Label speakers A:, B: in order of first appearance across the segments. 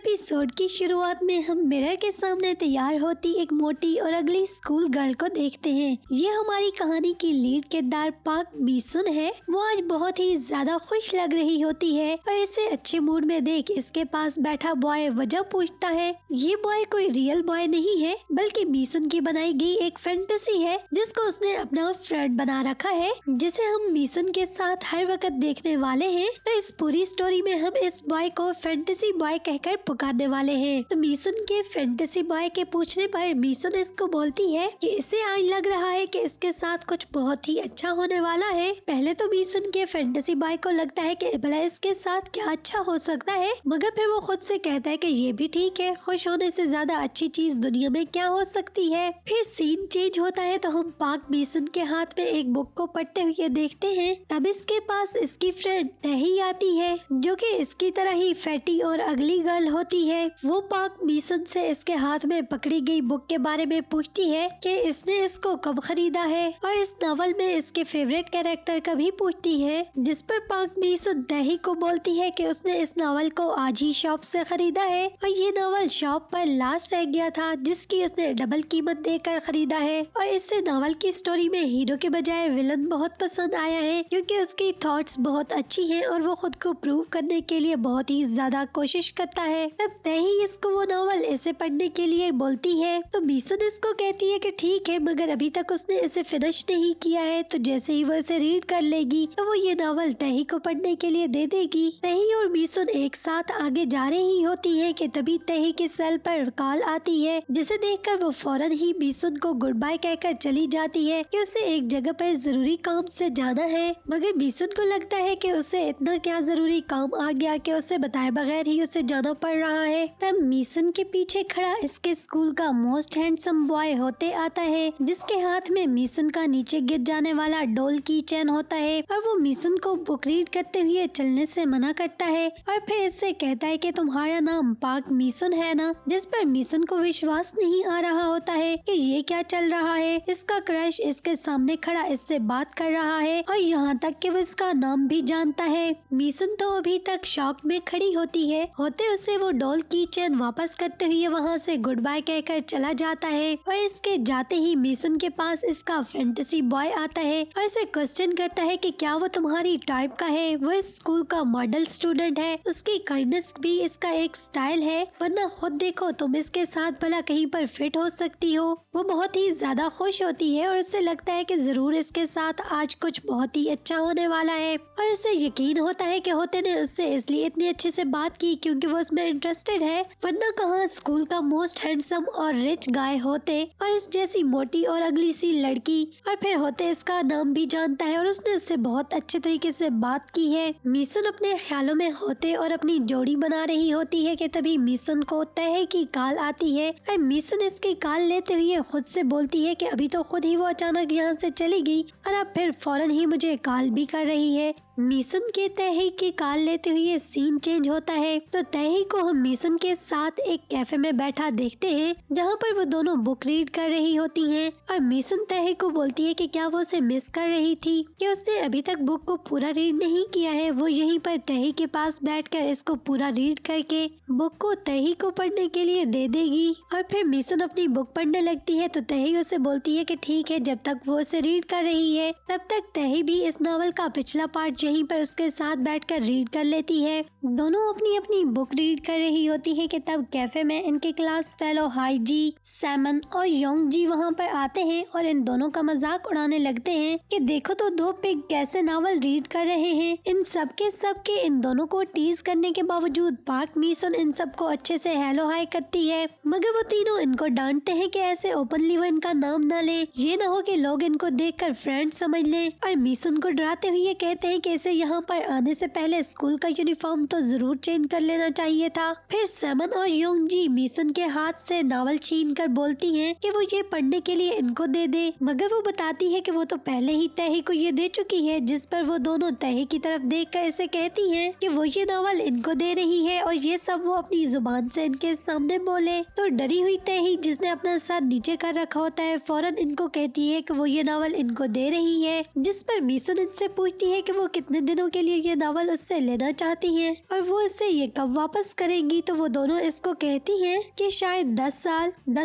A: Episode की शुरुआत में हम मिरर के सामने तैयार होती एक मोटी और अगली स्कूल गर्ल को देखते हैं। ये हमारी कहानी की लीड किरदार पाक मीसुन है। वो आज बहुत ही ज्यादा खुश लग रही होती है और इसे अच्छे मूड में देख इसके पास बैठा बॉय वजह पूछता है। ये बॉय कोई रियल बॉय नहीं है बल्कि मीसुन की बनाई गई एक फैंटेसी है जिसको उसने अपना फ्रेंड बना रखा है, जिसे हम मीसुन के साथ हर वक्त देखने वाले हैं। तो इस पूरी स्टोरी में हम इस बॉय को फैंटेसी बॉय कहकर पुकारने वाले हैं। तो मीसुन के फैंटेसी बॉय के पूछने पर मीसुन इसको बोलती है कि इसे आज लग रहा है कि इसके साथ कुछ बहुत ही अच्छा होने वाला है। पहले तो मीसुन के फैंटेसी बॉय को लगता है कि भला इसके साथ क्या अच्छा हो सकता है, मगर फिर वो खुद से कहता है कि ये भी ठीक है, खुश होने से ज्यादा अच्छी चीज दुनिया में क्या हो सकती है। फिर सीन चेंज होता है तो हम पाक मीसुन के हाथ में एक बुक को पढ़ते हुए देखते हैं। तब इसके पास इसकी फ्रेंड तही आती है जो कि इसकी तरह ही फैटी और अगली गर्ल होती है। वो पाक मीसुन से इसके हाथ में पकड़ी गई बुक के बारे में पूछती है कि इसने इसको कब खरीदा है और इस नॉवल में इसके फेवरेट कैरेक्टर का भी पूछती है, जिस पर पाक मीसुन तही को बोलती है कि उसने इस नॉवल को आज ही शॉप से खरीदा है और ये नॉवल शॉप पर लास्ट रह गया था जिसकी उसने डबल कीमत देकर खरीदा है। और इससे नॉवल की स्टोरी में हीरो के बजाय विलन बहुत पसंद आया है क्योंकि उसकी थॉट्स बहुत अच्छी हैं और वो खुद को प्रूव करने के लिए बहुत ही ज्यादा कोशिश करता है। तब तही इसको वो नॉवल इसे पढ़ने के लिए बोलती है तो मीसुन इसको कहती है कि ठीक है, मगर अभी तक उसने इसे फिनिश नहीं किया है, तो जैसे ही वो इसे रीड कर लेगी तो वो ये नॉवल तही को पढ़ने के लिए दे देगी। तही और मीसुन एक साथ आगे जा रही होती है कि तभी तही के सेल पर कॉल आती है, जिसे देखकर वो फौरन ही मीसुन को गुड बाय कहकर चली जाती है कि उसे एक जगह पर जरूरी काम से जाना है। मगर मीसुन को लगता है कि उसे इतना क्या जरूरी काम आ गया कि उसे बताए बगैर ही उसे जाना पड़ रहा है। तब मीसुन के पीछे खड़ा इसके स्कूल का मोस्ट हैंडसम बॉय होते आता है, जिसके हाथ में मीसुन का नीचे गिर जाने वाला डोल की चैन होता है और वो मीसुन को बुक रीड करते हुए चलने से मना करता है और फिर इससे कहता है कि तुम्हारा नाम पाक मीसुन है ना, जिस पर मीसुन को विश्वास नहीं आ रहा होता है कि ये क्या चल रहा है। इसका क्रश इसके सामने खड़ा इससे बात कर रहा है और यहाँ तक कि वो इसका नाम भी जानता है। मीसुन तो अभी तक शॉक में खड़ी होती है, होते उसे वो डोल की चैन वापस करते हुए वहाँ से गुड बाय कहकर चला जाता है और इसके जाते ही मीसुन के पास इसका फैंटेसी बॉय आता है और इसे क्वेश्चन करता है कि क्या वो तुम्हारी टाइप का है। वो इस स्कूल का मॉडल स्टूडेंट है, उसकी काइंडनेस भी इसका एक स्टाइल है, वरना खुद देखो तुम इसके साथ भला कहीं पर फिट हो सकती हो। वो बहुत ही ज्यादा खुश होती है और उसे लगता है कि जरूर इसके साथ आज कुछ बहुत ही अच्छा होने वाला है और उसे यकीन होता है कि होते ने उससे इसलिए इतनी अच्छे से बात की क्योंकि वो उसमें इंटरेस्टेड है, वरना कहाँ स्कूल का मोस्ट हैंडसम और रिच गाय होते और इस जैसी मोटी और अगली सी लड़की। और फिर होते इसका नाम भी जानता है और उसने इससे बहुत अच्छे तरीके से बात की है। मीसुन अपने ख्यालों में होते और अपनी जोड़ी बना रही होती है कि तभी मीसुन को तय की कॉल आती है और मीसुन इसकी कॉल लेते हुए खुद से बोलती है कि अभी तो खुद ही वो अचानक यहाँ से चली गई और अब फिर फौरन ही मुझे कॉल भी कर रही है। मीसुन के तही की कॉल लेते हुए सीन चेंज होता है तो तही को हम मीसुन के साथ एक कैफे में बैठा देखते हैं जहाँ पर वो दोनों बुक रीड कर रही होती हैं और मीसुन तही को बोलती है कि क्या वो उसे मिस कर रही थी कि उसने अभी तक बुक को पूरा रीड नहीं किया है। वो यहीं पर तही के पास बैठकर इसको पूरा रीड करके बुक को तही को पढ़ने के लिए दे देगी और फिर मीसुन अपनी बुक पढ़ने लगती है तो तही उसे बोलती है कि ठीक है, जब तक वो उसे रीड कर रही है तब तक तही भी इस नॉवल का पिछला पार्ट यहीं पर उसके साथ बैठकर रीड कर लेती है। दोनों अपनी अपनी बुक रीड कर रही होती है कि तब कैफे में इनके क्लास फेलो हाईजी, सैमन और योंग जी वहाँ पर आते हैं और इन दोनों का मजाक उड़ाने लगते हैं कि देखो तो दो पिग कैसे नॉवल रीड कर रहे हैं। इन सबके इन दोनों को टीज करने के बावजूद पाक मीसुन इन सबको अच्छे से हेलो हाय करती है, मगर वो तीनों इनको डांटते हैं कि ऐसे ओपनली वो इनका नाम ना ले, ये ना हो कि लोग इनको देखकर फ्रेंड समझ लें। और मीसुन को डराते हुए कहते हैं कि इसे यहाँ पर आने से पहले स्कूल का यूनिफॉर्म तो जरूर चेंज कर लेना चाहिए था। फिर सैमन और योंग जी मीसुन के हाथ से नॉवल छीन कर बोलती हैं कि वो ये पढ़ने के लिए इनको दे दे, मगर वो बताती है कि वो तो पहले ही तही को ये दे चुकी है, जिस पर वो दोनों तही की तरफ देखकर इसे कहती हैं कि वो ये नॉवल इनको दे रही है और ये सब वो अपनी जुबान से इनके सामने बोले। तो डरी हुई तही जिसने अपना सर नीचे कर रखा होता है फौरन इनको कहती है कि वो ये नॉवल इनको दे रही है, जिस पर मीसुन इनसे पूछती है कि वो कितने दिनों के लिए ये नॉवल उससे लेना चाहती है और वो इससे ये कब वापस करे। करेंगी तो वो दोनों इसको कहती हैं कि शायद 10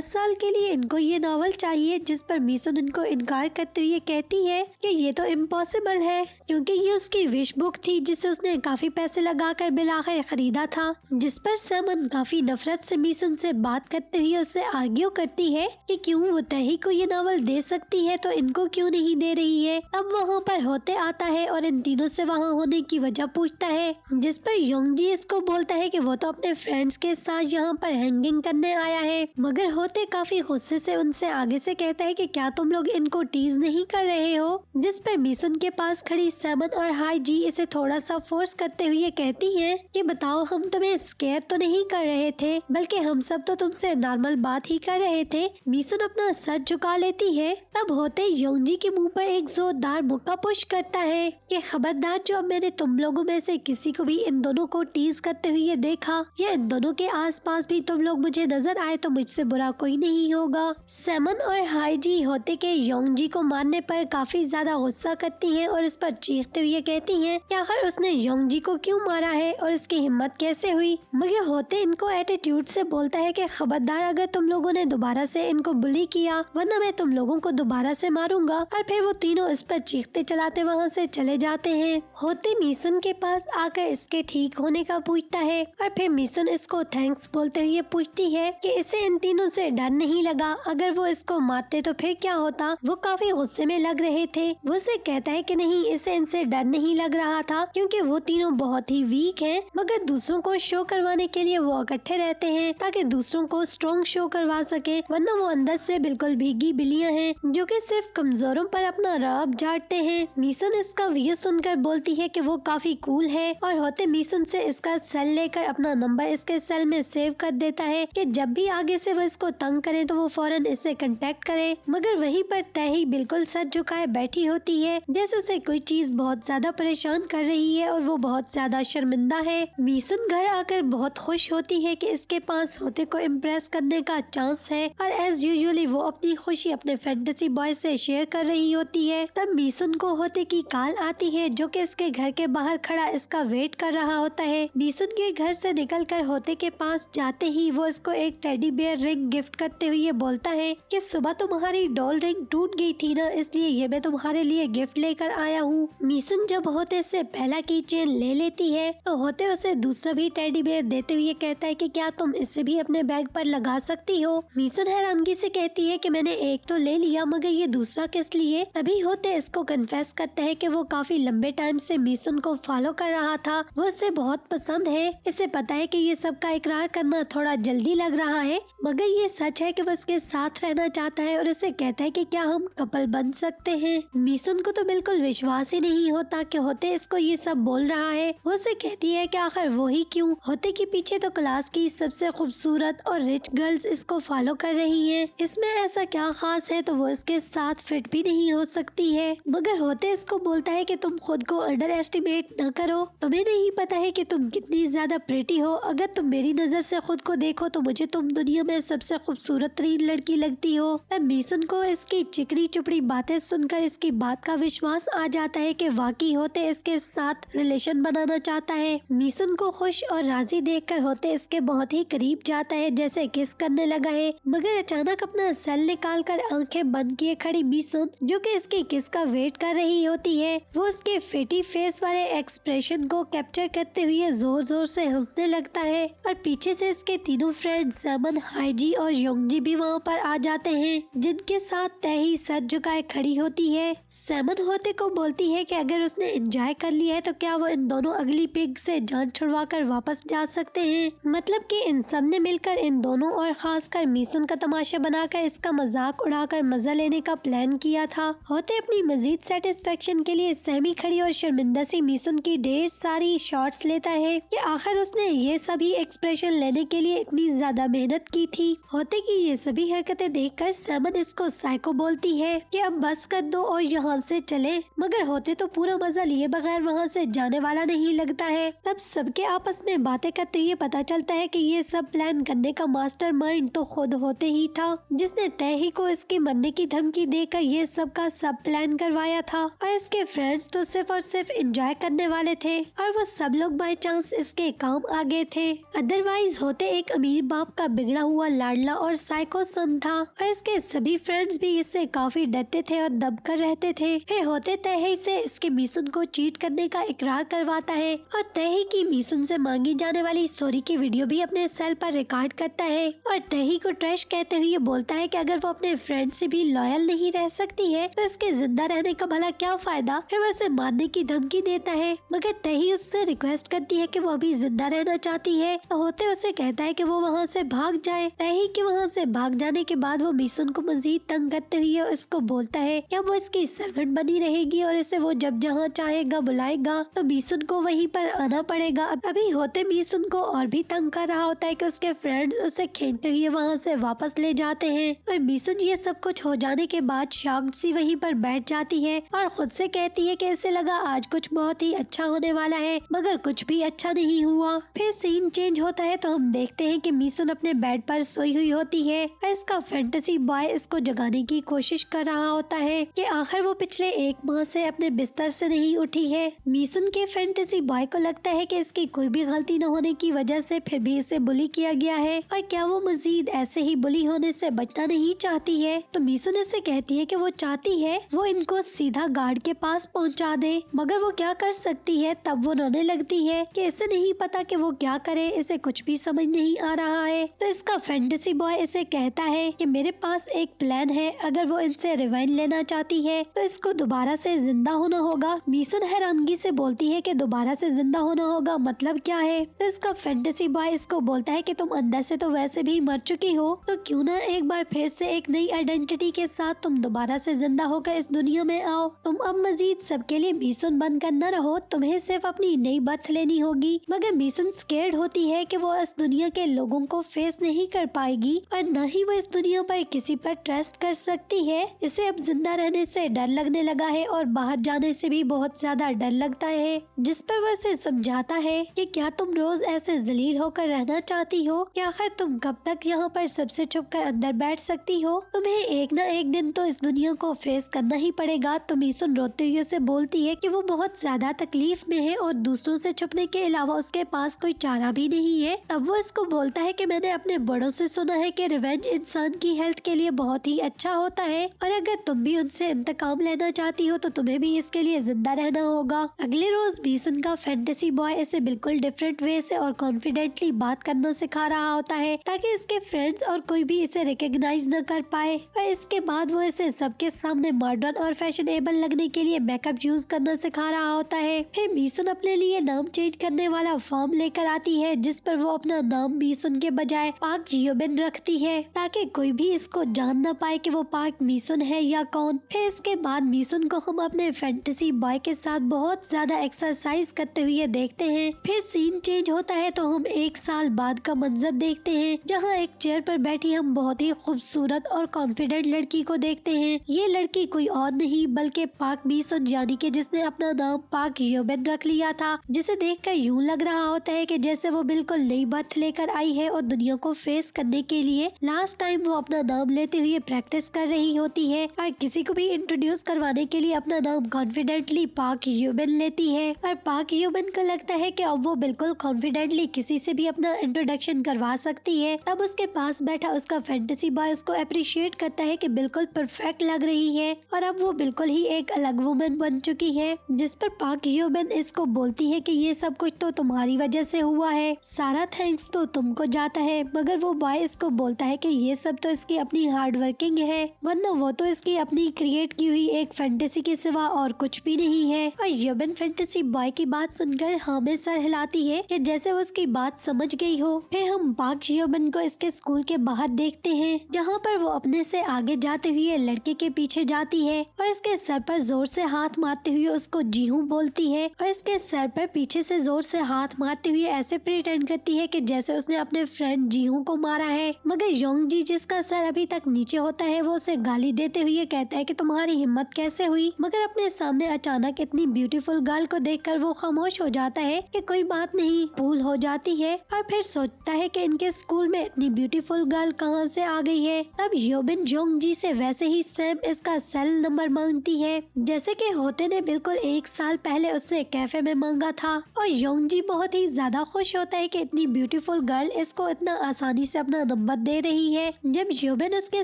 A: साल के लिए इनको ये नॉवल चाहिए, जिस पर मीसुन इनको इनकार करते हुए कहती है कि ये तो इम्पॉसिबल है, क्योंकि ये उसकी विश बुक थी जिसे उसने काफी पैसे लगाकर बिलाखिर खरीदा था। जिस पर समन काफी नफरत से मीसुन से बात करते हुए उससे आर्ग्यू करती है कि क्यों वो तही को ये नॉवल दे सकती है तो इनको क्यों नहीं दे रही है। अब वहाँ पर होते आता है और इन तीनों से वहाँ होने की वजह पूछता है, जिस पर योंगजी इसको बोलता है कि वो तो अपने फ्रेंड्स के साथ यहाँ पर हैंगिंग करने आया है, मगर होते काफी गुस्से से उनसे आगे से कहता है कि क्या तुम लोग इनको टीज नहीं कर रहे हो। जिस पर मीसुन के पास खड़ी सेमन और हाई जी इसे थोड़ा सा फोर्स करते हुए कहती हैं कि बताओ, हम तुम्हें स्केयर तो नहीं कर रहे थे, बल्कि हम सब तो तुमसे नॉर्मल बात ही कर रहे थे। मीसुन अपना सर झुका लेती है। तब होते योंगजी के मुंह पर एक जोरदार मुक्का पुश करता है कि खबरदार, जो अब मैंने तुम लोगों में से किसी को भी इन दोनों को टीज करते हुए देखा या इन दोनों के आसपास भी तुम लोग मुझे नजर आए तो मुझसे बुरा कोई नहीं होगा। सेमन और हाई जी होते के योंगजी को मारने पर काफी ज्यादा गुस्सा करती हैं और इस पर चीखते हुए कहती हैं कि आखिर उसने योंगजी को क्यों मारा है और इसकी हिम्मत कैसे हुई। मगर होते इनको एटीट्यूड से बोलता है कि खबरदार, अगर तुम लोगों ने दोबारा से इनको बुली किया वरना मैं तुम लोगों को दोबारा से मारूंगा। और फिर वो तीनों इस पर चीखते चलाते वहाँ से चले जाते हैं। होते मीसुन के पास आकर इसके ठीक होने का पूछता है और फिर मीसुन इसको थैंक्स बोलते हुए पूछती है कि इसे इन तीनों से डर नहीं लगा, अगर वो इसको मारते तो फिर क्या होता। वो काफी गुस्से में लग रहे थे। वो उसे कहता है कि नहीं, इसे इनसे डर नहीं लग रहा था क्योंकि वो तीनों बहुत ही वीक हैं, मगर दूसरों को शो करवाने के लिए वो इकट्ठे रहते हैं ताकि दूसरों को स्ट्रॉन्ग शो करवा सके, वरना वो अंदर से बिल्कुल भीगी बिल्लियां हैं जो कि सिर्फ कमजोरों पर अपना रौब झाड़ते हैं। मीसुन इसका व्यू सुनकर बोलती है कि वो काफी कूल है और होते मीसुन से इसका सेल लेकर अपना नंबर इसके सेल में सेव कर देता है कि जब भी आगे से वो इसको तंग करे तो वो फौरन इससे कांटेक्ट करे। मगर वहीं पर तही बिल्कुल सर झुकाए बैठी होती है, जैसे उसे कोई चीज बहुत ज्यादा परेशान कर रही है और वो बहुत ज्यादा शर्मिंदा है। मीसुन घर आकर बहुत खुश होती है कि इसके पास होते को इम्प्रेस करने का चांस है और एज यूजुअली वो अपनी खुशी अपने फैंटेसी बॉय से शेयर कर रही होती है। तब मीसुन को होते की कॉल आती है जो कि इसके घर के बाहर खड़ा इसका वेट कर रहा होता है। मीसुन के घर से निकलकर होते के पास जाते ही वो इसको एक टेडी बेयर रिंग गिफ्ट करते हुए बोलता है कि सुबह तुम्हारी डॉल रिंग टूट गई थी ना, इसलिए ये मैं तुम्हारे लिए गिफ्ट लेकर आया हूँ। मीसुन जब होते से पहला की चेन ले लेती है तो होते उसे दूसरा भी टेडी बेयर देते हुए कहता है कि क्या तुम इसे भी अपने बैग पर लगा सकती हो। मीसुन हैरानगी से कहती है कि मैंने एक तो ले लिया, मगर ये दूसरा किस लिए। तभी होते इसको कन्फेस करता है कि वो काफी लंबे टाइम से मीसुन को फॉलो कर रहा था, वो इसे बहुत पसंद है। इसे पता है कि ये सब का इकरार करना थोड़ा जल्दी लग रहा है, मगर ये सच है कि वो इसके साथ रहना चाहता है और इसे कहता है कि क्या हम कपल बन सकते हैं। मीसुन को तो बिल्कुल विश्वास ही नहीं होता कि होते इसको ये सब बोल रहा है। वो उसे कहती है कि आखिर वो ही क्यों, होते के पीछे तो क्लास की सबसे खूबसूरत और रिच गर्ल्स इसको फॉलो कर रही हैं। इसमें ऐसा क्या खास है तो वो इसके साथ फिट भी नहीं हो सकती है। मगर होते इसको बोलता है कि तुम खुद को अंडर एस्टिमेट न करो, तुम्हें नहीं पता है कि तुम कितनी ज्यादा प्रिटी हो। अगर तुम मेरी नजर से खुद को देखो तो मुझे तुम दुनिया में सबसे खूबसूरत तरीन लड़की लगती हो। तब मीसुन को इसकी चिकनी चुपड़ी बातें सुनकर इसकी बात का विश्वास आ जाता है कि वाकई होते इसके साथ रिलेशन बनाना चाहता है। मीसुन को खुश और राजी देखकर होते इसके बहुत ही करीब जाता है, जैसे किस करने लगा है। मगर अचानक अपना सेल निकाल कर आंखें बंद किए खड़ी मीसुन, जो कि इसकी किस का वेट कर रही होती है, वो उसके फेटी फेस वाले एक्सप्रेशन को कैप्चर करते हुए जोर जोर से हंसने लगता है और पीछे से इसके तीनों फ्रेंड सेमन, हाईजी और योंगजी भी वहाँ पर आ जाते हैं, जिनके साथ तही सर झुकाए खड़ी होती है। सेमन होते को बोलती है कि अगर उसने एंजॉय कर लिया है तो क्या वो इन दोनों अगली पिग से जान छुड़वा कर वापस जा सकते हैं। मतलब कि इन सब ने मिलकर इन दोनों और खासकर मीसुन का तमाशा बनाकर इसका मजाक उड़ाकर मजा लेने का प्लान किया था। होते अपनी मजीद सेटिस्फेक्शन के लिए सहमी खड़ी और शर्मिंदा सी मीसुन की ढेर सारी शॉट्स लेता है कि आखिर उसने ये सभी एक्सप्रेशन लेने के लिए इतनी ज्यादा मेहनत की थी। होते की ये सभी हरकतें देखकर सेमन इसको साइको बोलती है कि अब बस कर दो और यहाँ से चले, मगर होते तो पूरा मजा लिए बगैर वहाँ से जाने वाला नहीं लगता है। तब सबके आपस में बातें करते हुए पता चलता है कि ये सब प्लान करने का मास्टरमाइंड तो खुद होते ही था, जिसने तही को इसके मरने की धमकी देकर ये सब का सब प्लान करवाया था और इसके फ्रेंड्स तो सिर्फ और सिर्फ एंजॉय करने वाले थे और वो सब लोग बाय चांस इसके काम आ गए रहे थे। अदरवाइज होते एक अमीर बाप का बिगड़ा हुआ लाडला और साइको सन था और इसके सभी फ्रेंड्स भी इससे काफी डरते थे और दब कर रहते थे। फिर होते तहई से इसके मीसुन को चीट करने का इकरार करवाता है और तहई की मीसुन से मांगी जाने वाली सॉरी की वीडियो भी अपने सेल पर रिकॉर्ड करता है और तहई को ट्रैश कहते हुए बोलता है कि अगर वो अपने फ्रेंड से भी लॉयल नहीं रह सकती है तो इसके जिंदा रहने का भला क्या फायदा। फिर वो उसे मारने की धमकी देता है मगर तहई उससे रिक्वेस्ट करती है कि वो अभी जिंदा रहना चाहती है तो होते उसे कहता है कि वो वहाँ से भाग जाए। तहई के वहाँ से भाग जाने के बाद वो मीसुन को मजीद तंग करते हुए उसको बोलता है कि वो इसकी सर्वेंट बनी रहेगी और इसे वो जब जहाँ चाहेगा बुलाएगा तो मीसुन को वहीं पर आना पड़ेगा। अभी होते मीसुन को और भी तंग कर रहा होता है कि उसके फ्रेंड्स उसे खींचते हुए वहाँ से वापस ले जाते हैं और मीसुन ये सब कुछ हो जाने के बाद शॉक्ड सी वहीं पर बैठ जाती है और खुद से कहती है कि इसे लगा आज कुछ बहुत ही अच्छा होने वाला है मगर कुछ भी अच्छा नहीं हुआ। फिर सीन चेंज होता है तो हम देखते हैं कि मीसुन अपने बेड पर सोई हुई होती है और इसका फैंटेसी बॉय इसको जगाने की कोशिश कर रहा होता है कि आखिर वो पिछले एक माह से अपने बिस्तर से नहीं उठी है। मीसुन के फैंटेसी बॉय को लगता है कि इसकी कोई भी गलती न होने की वजह से फिर भी इसे बुली किया गया है और क्या वो मजीद ऐसे ही बुली होने से बचना नहीं चाहती है। तो मीसुन इससे कहती है कि वो चाहती है वो इनको सीधा गार्ड के पास पहुंचा दे मगर वो क्या कर सकती है। तब वो रोने लगती है कि इसे नहीं पता कि वो क्या करे, इसे कुछ भी समझ नहीं आ रहा है। तो इसका फैंटेसी बॉय इसे कहता है कि मेरे पास एक प्लान है, अगर वो इनसे रिवाइंड लेना चाहती है तो इसको दोबारा से जिंदा होना होगा। मीसुन हैरानगी से बोलती है कि दोबारा से जिंदा होना होगा मतलब क्या है। तो इसका फैंटेसी बॉय इसको बोलता है कि तुम अंदर से तो वैसे भी मर चुकी हो तो क्यों ना एक बार फिर से एक नई आइडेंटिटी के साथ तुम दोबारा से जिंदा होकर इस दुनिया में आओ। तुम अब मजीद सबके लिए मीसुन बनकर न रहो, तुम्हें सिर्फ अपनी नई बर्थ लेनी होगी। मगर मीसुन स्केर्ड होती है कि वो इस दुनिया के लोगों को फेस नहीं कर पाएगी और न ही वो इस दुनिया पर किसी पर ट्रस्ट कर सकती है। इसे अब जिंदा रहने से डर लगने लगा है और बाहर जाने से भी बहुत ज्यादा डर लगता है, जिस पर वो इसे समझाता है कि क्या तुम रोज ऐसे जलील होकर रहना चाहती हो, क्या आखिर तुम कब तक यहाँ पर सबसे छुप कर अंदर बैठ सकती हो, तुम्हें एक न एक दिन तो इस दुनिया को फेस करना ही पड़ेगा। तो मीसुन रोते हुए से बोलती है कि वो बहुत ज्यादा तकलीफ में है और दूसरों से छुपने के अलावा उसके पास कोई चारा भी नहीं है। तब वो इसको बोलता है कि मैंने अपने बड़ों से सुना है कि रिवेंज इंसान की हेल्थ के लिए बहुत ही अच्छा होता है और अगर तुम भी उनसे इंतकाम लेना चाहती हो तो तुम्हें भी इसके लिए जिंदा रहना होगा। अगले रोज मीसुन का फैंटेसी बॉय इसे बिल्कुल डिफरेंट वे से और कॉन्फिडेंटली बात करना सिखा रहा होता है ताकि इसके फ्रेंड्स और कोई भी इसे रिकॉग्नाइज न कर पाए और इसके बाद वो इसे सबके सामने मॉडर्न और फैशनेबल लगने के लिए मेकअप यूज करना सिखा रहा होता है। फिर मीसुन अपने लिए नाम चेंज करने वाला फॉर्म लेकर आती है जिस पर वो अपना नाम मीसुन के बजाय पाक जियोबिन रखती है ताकि कोई भी इसको जान न पाए कि वो पाक मीसुन है या कौन। फिर इसके बाद मीसुन को हम अपने फैंटेसी बॉय के साथ बहुत ज्यादा एक्सरसाइज करते हुए देखते हैं। फिर सीन चेंज होता है तो हम एक साल बाद का मंजर देखते हैं जहाँ एक चेयर पर बैठी हम बहुत ही खूबसूरत और कॉन्फिडेंट लड़की को देखते हैं। ये लड़की कोई और नहीं बल्कि पाक मीसुन यानी कि जिसने अपना नाम पाक योबिन रख लिया था, जिसे देखकर यूं लग रहा होता है कि जैसे वो बिल्कुल नई बर्थ लेकर आई है और दुनिया को फेस करने के लिए लास्ट टाइम वो अपना नाम लेते हुए प्रैक्टिस कर रही होती है और किसी को भी इंट्रोड्यूस करवाने के लिए अपना नाम कॉन्फिडेंटली पाक योबिन लेती है। और पाक योबिन को लगता है कि अब वो बिल्कुल कॉन्फिडेंटली किसी से भी अपना इंट्रोडक्शन करवा सकती है। तब उसके पास बैठा उसका फैंटेसी बॉय उसको अप्रिशिएट करता है कि बिल्कुल परफेक्ट लग रही है और अब वो बिल्कुल ही एक अलग वुमन बन चुकी है। जिस पर पाक योबिन इसको बोलती है कि ये सब कुछ तो तुम्हारी वजह से हुआ है, सारा थैंक्स तो तुमको जाता है। मगर वो बॉय इसको बोलता है कि ये सब तो इसकी अपनी हार्ड वर्किंग है, वरना वो तो इसकी अपनी क्रिएट की हुई एक फैंटेसी के सिवा और कुछ भी नहीं है। और योबिन फैंटेसी बॉय की बात सुनकर हाँ में सर हिलाती है कि जैसे वो उसकी बात समझ गई हो। फिर हम पाक योबिन को इसके स्कूल के बाहर देखते हैं जहाँ पर वो अपने से आगे जाते हुए लड़के के पीछे जाती है और इसके सर पर जोर से हाथ मारते हुए उसको जीहू बोलती है और इसके सर पर पीछे से जोर से हाथ मारते हुए ऐसे प्रिटेंड करती है कि जैसे उसने अपने फ्रेंड जीहू को मारा है। मगर योंग जी जिसका सर अभी तक नीचे होता है वो उसे गाली देते हुए कहता है कि तुम्हारी हिम्मत कैसे हुई। मगर अपने सामने अचानक इतनी ब्यूटीफुल गर्ल को देखकर वो खामोश हो जाता है कि कोई बात नहीं, भूल हो जाती है और फिर सोचता है कि इनके स्कूल में इतनी ब्यूटीफुल गर्ल कहाँ से आ गई है। तब योबिन योंग जी से वैसे ही सैम इसका सेल नंबर मांगती है जैसे कि होते ने बिल्कुल एक साल पहले उससे कैफे में मांगा था और योंग जी बहुत ही ज्यादा खुश होता है कि इतनी ब्यूटीफुल गर्ल इसको इतना आसानी से अपना नंबर दे रही है। जब योबिन उसके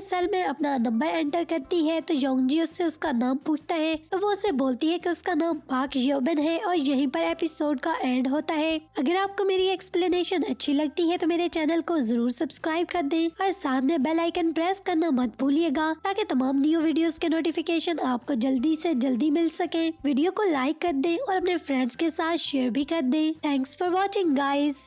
A: सेल में अपना नंबर एंटर करती है तो योंगजी उससे उसका नाम पूछता है तो वो उसे बोलती है कि उसका नाम पार्क योबिन है और यहीं पर एपिसोड का एंड होता है। अगर आपको मेरी एक्सप्लेनेशन अच्छी लगती है तो मेरे चैनल को जरूर सब्सक्राइब कर दें और साथ में बेल आइकन प्रेस करना मत भूलिएगा ताकि तमाम न्यू वीडियोस के नोटिफिकेशन आपको जल्दी से जल्दी मिल सके। वीडियो को लाइक कर दें और अपने फ्रेंड्स के साथ शेयर भी कर दें। Thanks for watching guys.